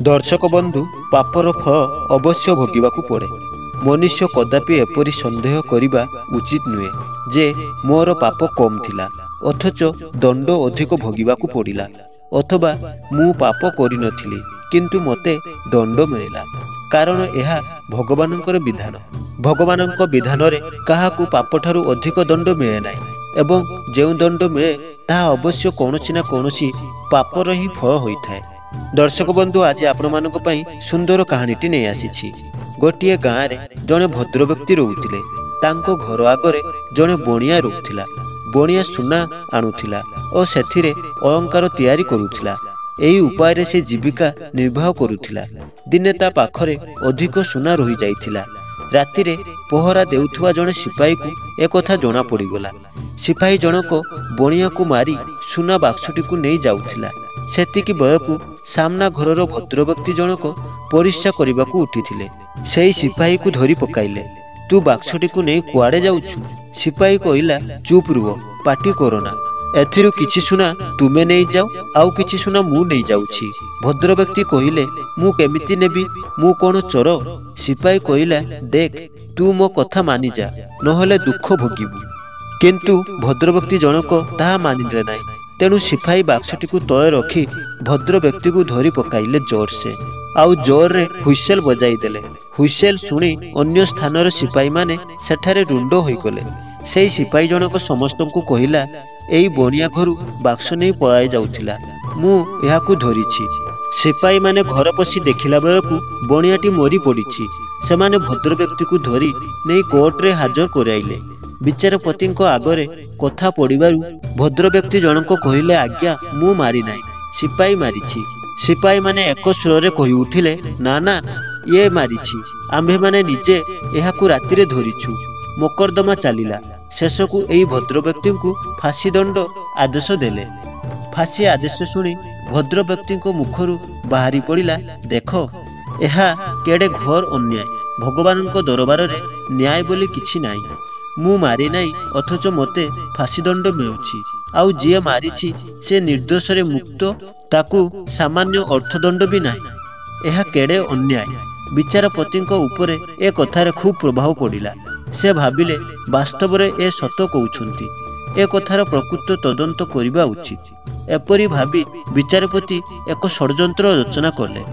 दर्शक बंधु पापर फल अवश्य भोगिबाकू पड़े। मनुष्य कदापि एपरी संदेह करने उचित नुहे जे मोर पाप कम थिला अथच दंड अधिक भोगिबाकू पड़िला, अथवा मु पाप करि नथिली किंतु मते दंड मिलिला। कारण यह भगवानंकर विधान। भगवानंक विधान रे काहाकू पाप ठारू अधिक दंड मिले नाही एवं जो दंड मिले ताहा अवश्य कौनसी ना कौनसी पापर ही फल होइथाए। दर्शक बंधु आज आपण मानक पई सुंदर कहानीटी नहीं आसी। गोटे गाँव में जड़े भद्र व्यक्ति रोते, तांको घर आगरे जड़े बणिया रोला। बणिया सुना आणुला और से अलंकार तैयारी करुला। यही उपाय से जीविका निर्वाह करुला। दिने ता पाखरे अधिक सुना रही जाइथिला। राति रे पहरा देउथुवा जड़े सिपाही को एक कथा जना पड़गला। सिपाही जनक बणिया को मारी सुना बाक्सटी को नहीं जाउथिला। सेतिकी बयकू सामना घरर भद्र व्यक्ति जनक परिस्रा करने को उठिथिले। सेई सिपाही को धरी पकाइले। तू बाक्सटी को नहीं कुआड़े जाउछु? सिपाही कहला, चुप रुह, पाटी करना। एथिरु किछि सुना तुमे नहीं जाओ, आउ किछि सुना मु नहीं जाउछि। भद्र व्यक्ति कहिले, मु केमिति नेबी, मु कोन चोर? सिपाही कहला, देख तू मो कथा मानि जा, नहले दुख भोगिबु। किंतु भद्र व्यक्ति जनक ताहा मानिले नाही। तेणु सिपाही बाक्सटी को तय रखी भद्र व्यक्ति को धरी पकाइले जोर से, आउ जोर रे हुइसेल बजाई देले। हुइसेल सुनी अन्य स्थानर सिपाही माने सेठारे रुंड होई गले। सेई सिपाही जनक समस्त को कहिला, एई बणिया घरु बाक्स नहीं पळाई जाउथिला, मु एहाकू धरिछि। सिपाही माने घर पसी देखिला बेलकू बणियाटी मरी पड़िछि। सेमाने भद्र व्यक्ति को धरी नहीं कोर्ट रे हाजर कराइले। विचारपति आगरे कथा पड़िबारु भद्र व्यक्ति जनक कहिले, आज्ञा मु मारी नाही, सिपाही मारिछि। सिपाही माने एक स्वर कहि उठिले, ना ना ये मारिछि, आम्भे माने निजे एहाकू राति रे धरिछु। मोकद्दमा चलिला। शेषकू एई भद्र व्यक्ति को फांसी दंड आदेश देले। फांसी आदेश शुणी भद्र व्यक्ति मुखरू बाहरी पड़िला, देख एहा केड़े घोर अन्याय। भगवान दरबार रे न्याय बोली किछि नाही। मु मारी नाही अथच मते फांसी दंड मिलुछि। आउ जे मारिछि से निर्दोष रे मुक्त, ताकू सामान्य अर्थदंड भी नाही। एहा केड़े अन्याय। विचारपति उपरे ए कथार खूब प्रभाव पड़िला। से भाविले वास्तव रे ए सत कहउछंती, ए कथार प्रकृत तदंत करिबा उचित। एपरि भाबी विचारपति एक षड्यंत्र रचना कले।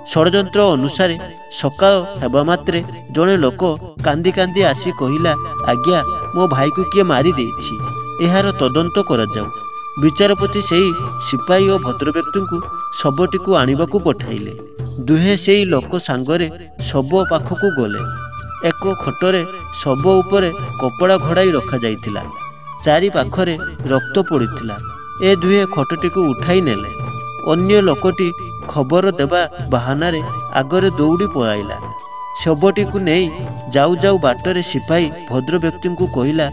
षड्यंत्र अनुसार सकाळ हेबा मात्रे जणे लोक कांदी कांदी आसी कहिला, आज्ञा मो भाई को किए मारी देछि, एहार तदंत करा जाऊ। विचारपति सेई सिपाही और भद्र व्यक्ति को शबटी को आनिबा को पठाइले। दुहे सेई लोक सांगरे शब पाखकू गले। एक खटरे शब उपरे कपड़ा घोड़ाई रखा जाइथिला। चारि पाखरे रक्त पड़िथिला। ए दुहे खटटी को उठाई नेले। अन्य लोकटी खबर देवा बाहाना आगरे दौड़ी पलाइला। शबटी को नहीं जाऊ जाऊ बाटरे सिपाही भद्र व्यक्ति को कहिला,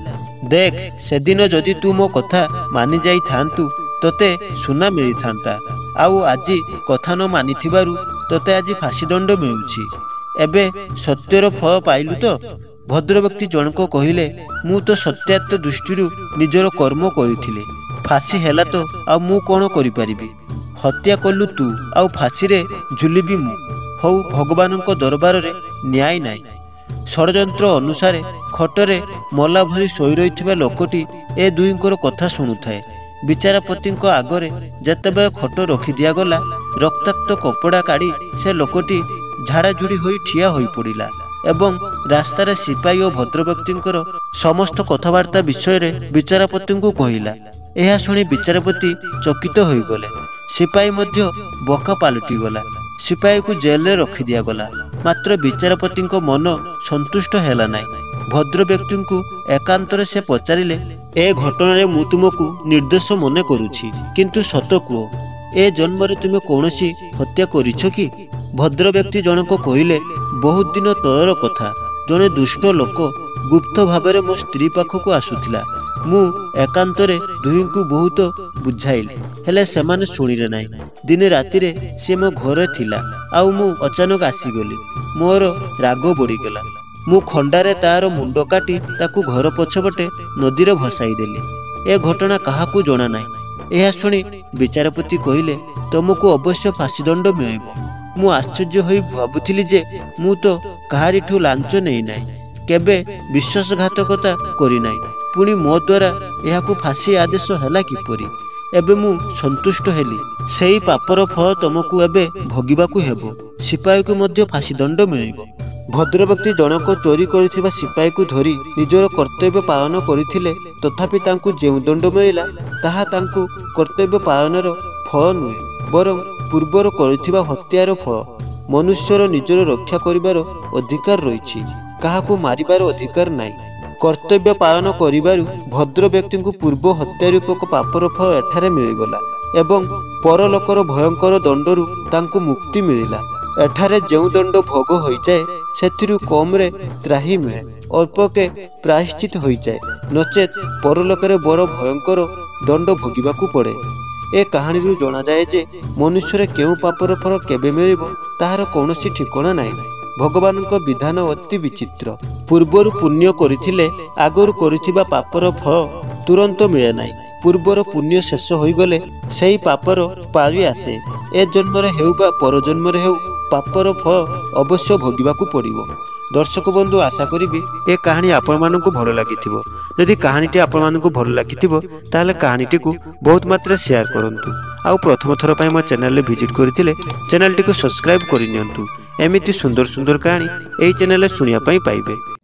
देख सेदिन जदि तू मो कथा मानि जाई थांतु तते सुना मिली थांता। आउ आजी कथा न मानिथिबारु तते आजी फांसी दंड मिलुछि। एबे सत्यर फल पाइलु तो? भद्र व्यक्ति जनक कहिले, मु तो सत्यार्थ दृष्टि निजर कर्म करिथिले। फांसी हेला तो आ मु कोन करि परिबि? हत्या कलु तू, आउ फांसी रे झुलिबी मु। हौ भगवान दरबार रे न्याय नाई। षड्यंत्र अनुसार खटरे मला भरी शोई रही लोकटी ए दुईंकर कथा शुणुए। विचारपति आगरे जेतेबेले खट रखी दिगला, रक्ताक्त कपड़ा काढ़ी से लोकटी झाड़ाझुड़ी होई ठिया होई पड़िला एवं रास्तार सिपाही और भद्र व्यक्ति समस्त कथबार्ता विषय रे विचारपति को कहिला। यह शुणी विचारपति चकित हो गले। सिपाही मध्य बका पालटि गला। सिपाही को जेल रे रखी दिगला। मात्र विचारपति मन संतुष्ट हैला नाई। भद्र व्यक्ति को एकांतर से पचारिले, ए घटना मु तुमको निर्दोष मने करुछि, किंतु सत कह, ए जन्म रे तुमे कौनसी हत्या करिछ कि? भद्र व्यक्ति जनक कहिले, बहुत दिन तयर कथा। जने दुष्ट लोक गुप्त भाव मो स्त्री पाखक आसुथिला। मु एकांतरे दुही को बहुत बुझाइले, हेले सेमाने शुणिले नाही। दिने राति रे से मो घरे थिला, आउ मु अचानक आसीगली। मोर राग बढ़ीगला। मु खंडारे तार मुंड काटी ताकू घर पछपटे नदी रे भसाई देली। ए घटना काहाकू जना नाही। यह शुणी विचारपति कहिले, तुमको अवश्य फांसी दंड मिलिब। ମୁଁ ଆଶ୍ଚର୍ଯ୍ୟ ହୋଇ ଭାବୁଥିଲି ଯେ ମୁଁ ତ କାହାରିଠୁ ଲାଞ୍ଚ ନେଇନାହିଁ, କେବେ ବିଶ୍ୱାସଘାତକତା କରିନାହିଁ, ପୁଣି ମୋ ଦ୍ୱାରା ଏହାକୁ ଫାଶୀ ଆଦେଶ ହେଲା କିପରି? ଏବେ ମୁଁ ସନ୍ତୁଷ୍ଟ ହେଲି। ସେହି ପାପର ଫଳ ତମକୁ ଏବେ ଭୋଗିବାକୁ ହେବ। ସିପାହୀକୁ ମଧ୍ୟ ଫାଶୀ ଦଣ୍ଡ ମିଳିବ। ଭଦ୍ରବ୍ୟକ୍ତି ଜଣକ ଚୋରି କରିଥିବା ସିପାହୀକୁ ଧରି ନିଜର କର୍ତ୍ତବ୍ୟ ପାଳନ କରିଥିଲେ, ତଥାପି ତାଙ୍କୁ ଯେଉଁ ଦଣ୍ଡ ମିଳିଲା ତାହା ତାଙ୍କୁ କର୍ତ୍ତବ୍ୟ ପାଳନର ଫଳ ନୁହେଁ, ବରଂ ପୂର୍ବରୁ କରିଥିବା ହତ୍ୟାର ଫଳ। ମନୁଷ୍ୟର ନିଜର ରକ୍ଷା କରିବାର ଅଧିକାର ରହିଛି, କାହାକୁ ମାରିବାର ଅଧିକାର ନାହିଁ। କର୍ତ୍ତବ୍ୟ ପାଳନ କରିବାରୁ ଭଦ୍ର ବ୍ୟକ୍ତିଙ୍କୁ ପୂର୍ବ ହତ୍ୟା ରୂପକ ପାପର ଫଳ ଏଠାରେ ମିଳିଗଲା ଏବଂ ପରଲୋକର ଭୟଙ୍କର ଦଣ୍ଡରୁ ତାଙ୍କୁ ମୁକ୍ତି ମିଳିଲା। ଏଠାରେ ଯେଉଁ ଦଣ୍ଡ ଭୋଗ ହୋଇଯାଏ ସେଥିରୁ କମରେ ତ୍ରାହି ମିଳେ, ଅଳ୍ପକେ ପ୍ରାୟଶ୍ଚିତ ହୋଇଯାଏ, ନଚେତ୍ ପରଲୋକରେ ବଡ଼ ଭୟଙ୍କର ଦଣ୍ଡ ଭୋଗିବାକୁ ପଡ଼େ। ଏ କାହାଣୀରୁ ଜଣାଯାଏ ଯେ ମନୁଷ୍ୟରେ କେଉଁ ପାପର ଫଳ କେବେ ମିଳିବ ତାହାର କୌଣସି ଠିକଣା ନାହିଁ। ଭଗବାନଙ୍କ ବିଧାନ ଅତି ବିଚିତ୍ର। ପୂର୍ବରୁ ପୁଣ୍ୟ କରିଥିଲେ ଆଗରୁ କରିଥିବା ପାପର ଫଳ ତୁରନ୍ତ ମିଳେ ନାହିଁ। ପୂର୍ବର ପୁଣ୍ୟ ଶେଷ ହୋଇଗଲେ ସେହି ପାପର ପାଳି ଆସେ। ଏ ଜନ୍ମରେ ହେଉ ବା ପରଜନ୍ମରେ ହେଉ ପାପର ଫଳ ଅବଶ୍ୟ ଭୋଗିବାକୁ ପଡ଼ିବ। ଦର୍ଶକ ବନ୍ଧୁ, ଆଶା କରିବି ଏ କାହାଣୀ ଆପଣମାନଙ୍କୁ ଭଲ ଲାଗିଥିବ। ଯଦି କାହାଣୀଟି ଆପଣମାନଙ୍କୁ ଭଲ ଲାଗିଥିବ ତାହେଲେ କାହାଣୀଟିକୁ ବହୁତ ମାତ୍ରାରେ ସେୟାର କରନ୍ତୁ। ଆଉ ପ୍ରଥମ ଥର ପାଇଁ ମୋ ଚ୍ୟାନେଲରେ ଭିଜିଟ୍ କରିଥିଲେ ଚ୍ୟାନେଲଟିକୁ ସବସ୍କ୍ରାଇବ୍ କରିନିଅନ୍ତୁ। ଏମିତି ସୁନ୍ଦର ସୁନ୍ଦର କାହାଣୀ ଏହି ଚ୍ୟାନେଲରେ ଶୁଣିବା ପାଇଁ ପାଇବେ।